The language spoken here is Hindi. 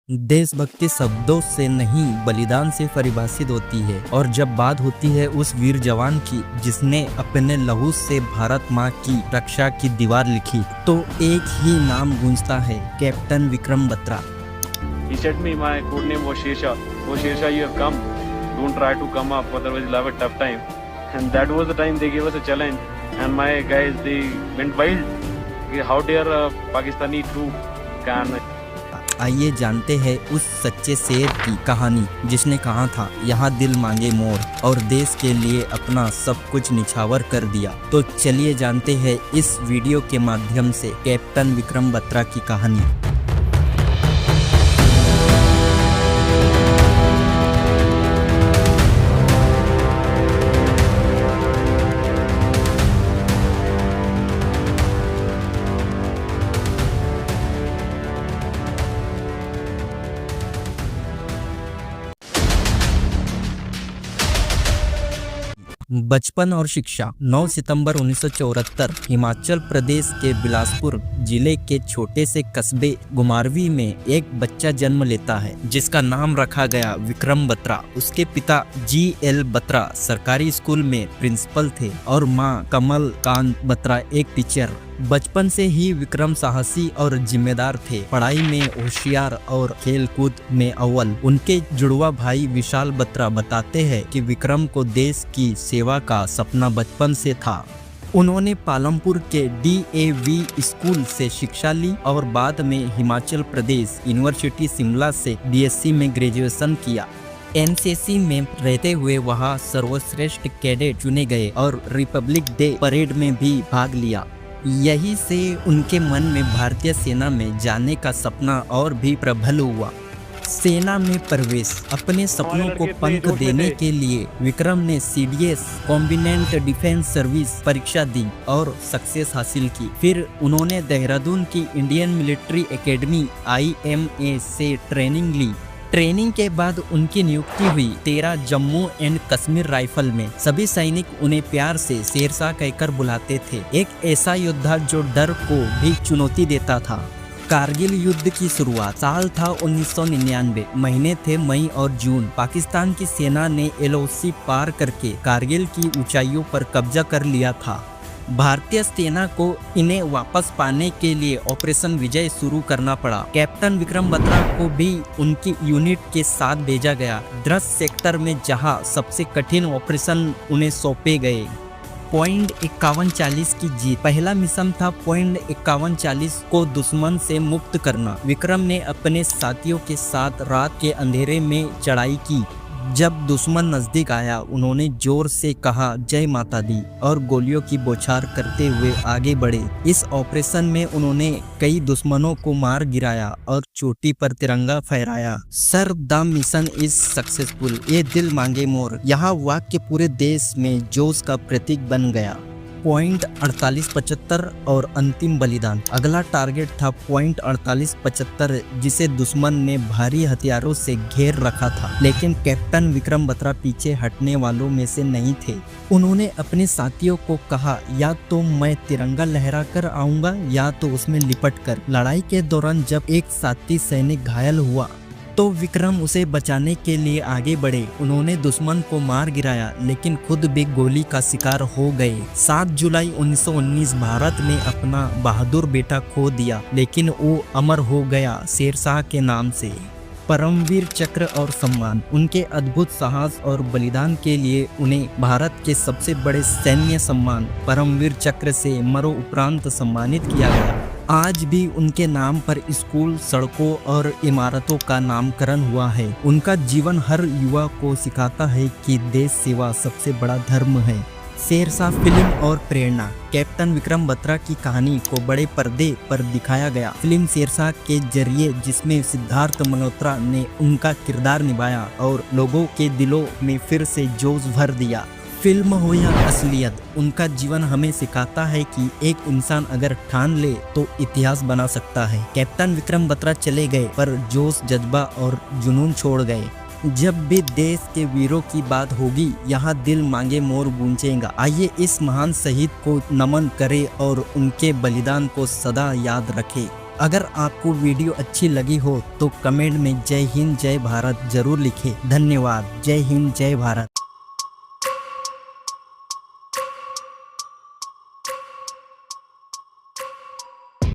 देशभक्ति शब्दों से नहीं बलिदान से परिभाषित होती है, और जब बात होती है उस वीर जवान की जिसने अपने लहू से भारत माँ की रक्षा की दीवार लिखी, तो एक ही नाम गूंजता है, captain Vikram Batra. He said me, my code name was Shersha. Oh Shersha, you have come. Don't try to come up, otherwise you'll have a tough time. And that was the time they gave us a challenge. And my guys, they went wild. How dare a Pakistani troop can. आइए जानते हैं उस सच्चे शेर की कहानी जिसने कहा था, यहाँ दिल मांगे मोर, और देश के लिए अपना सब कुछ निछावर कर दिया। तो चलिए जानते हैं इस वीडियो के माध्यम से कैप्टन विक्रम बत्रा की कहानी। बचपन और शिक्षा। 9 सितंबर 1974 हिमाचल प्रदेश के बिलासपुर जिले के छोटे से कस्बे गुमारवी में एक बच्चा जन्म लेता है जिसका नाम रखा गया विक्रम बत्रा। उसके पिता GL बत्रा सरकारी स्कूल में प्रिंसिपल थे और मां कमल कांत बत्रा एक टीचर। बचपन से ही विक्रम साहसी और जिम्मेदार थे, पढ़ाई में होशियार और खेलकूद में अव्वल। उनके जुड़वा भाई विशाल बत्रा बताते हैं कि विक्रम को देश की सेवा का सपना बचपन से था। उन्होंने पालमपुर के DAV स्कूल से शिक्षा ली और बाद में हिमाचल प्रदेश यूनिवर्सिटी शिमला से BSc में ग्रेजुएशन किया। NCC में रहते हुए वहां सर्वश्रेष्ठ कैडेट चुने गए और रिपब्लिक डे परेड में भी भाग लिया। यही से उनके मन में भारतीय सेना में जाने का सपना और भी प्रबल हुआ। सेना में प्रवेश। अपने सपनों को पंख देने के लिए विक्रम ने CDS कॉम्बिनेंट डिफेंस सर्विस परीक्षा दी और सक्सेस हासिल की। फिर उन्होंने देहरादून की इंडियन मिलिट्री एकेडमी IMA से ट्रेनिंग ली। ट्रेनिंग के बाद उनकी नियुक्ति हुई 13 जम्मू एंड कश्मीर राइफल में। सभी सैनिक उन्हें प्यार से शेरशाह कहकर बुलाते थे, एक ऐसा योद्धा जो डर को भी चुनौती देता था। कारगिल युद्ध की शुरुआत। साल था 1999, महीने थे मई और जून। पाकिस्तान की सेना ने LOC पार करके कारगिल की ऊंचाइयों पर कब्जा कर लिया था। भारतीय सेना को इन्हें वापस पाने के लिए ऑपरेशन विजय शुरू करना पड़ा। कैप्टन विक्रम बत्रा को भी उनकी यूनिट के साथ भेजा गया द्रस सेक्टर में, जहां सबसे कठिन ऑपरेशन उन्हें सौंपे गए। पॉइंट 5140 की जीत। पहला मिशन था पॉइंट 5140 को दुश्मन से मुक्त करना। विक्रम ने अपने साथियों के साथ रात के अंधेरे में चढ़ाई की। जब दुश्मन नजदीक आया उन्होंने जोर से कहा जय माता दी और गोलियों की बौछार करते हुए आगे बढ़े। इस ऑपरेशन में उन्होंने कई दुश्मनों को मार गिराया और चोटी पर तिरंगा फहराया। Sir the mission is successful, ये दिल मांगे मोर, यहाँ वाक्य पूरे देश में जोश का प्रतीक बन गया। पॉइंट 4875 और अंतिम बलिदान। अगला टारगेट था पॉइंट 4875, जिसे दुश्मन ने भारी हथियारों से घेर रखा था, लेकिन कैप्टन विक्रम बत्रा पीछे हटने वालों में से नहीं थे। उन्होंने अपने साथियों को कहा, या तो मैं तिरंगा लहरा कर आऊंगा या तो उसमें लिपट कर। लड़ाई के दौरान जब एक साथी सैनिक घायल हुआ तो विक्रम उसे बचाने के लिए आगे बढ़े। उन्होंने दुश्मन को मार गिराया लेकिन खुद भी गोली का शिकार हो गए। 7 जुलाई 1919 भारत ने अपना बहादुर बेटा खो दिया, लेकिन वो अमर हो गया शेरशाह के नाम से। परमवीर चक्र और सम्मान। उनके अद्भुत साहस और बलिदान के लिए उन्हें भारत के सबसे बड़े सैन्य सम्मान परमवीर चक्र से मरणोपरांत सम्मानित किया गया। आज भी उनके नाम पर स्कूल, सड़कों और इमारतों का नामकरण हुआ है। उनका जीवन हर युवा को सिखाता है कि देश सेवा सबसे बड़ा धर्म है। शेरशाह फिल्म और प्रेरणा। कैप्टन विक्रम बत्रा की कहानी को बड़े पर्दे पर दिखाया गया फिल्म शेरशाह के जरिए, जिसमें सिद्धार्थ मल्होत्रा ने उनका किरदार निभाया और लोगों के दिलों में फिर से जोश भर दिया। फिल्म हो या असलियत, उनका जीवन हमें सिखाता है कि एक इंसान अगर ठान ले तो इतिहास बना सकता है। कैप्टन विक्रम बत्रा चले गए पर जोश, जज्बा और जुनून छोड़ गए। जब भी देश के वीरों की बात होगी, यहाँ दिल मांगे मोर गूंजेगा। आइए इस महान शहीद को नमन करें और उनके बलिदान को सदा याद रखें। अगर आपको वीडियो अच्छी लगी हो तो कमेंट में जय हिंद जय भारत जरूर लिखें। धन्यवाद। जय हिंद जय भारत।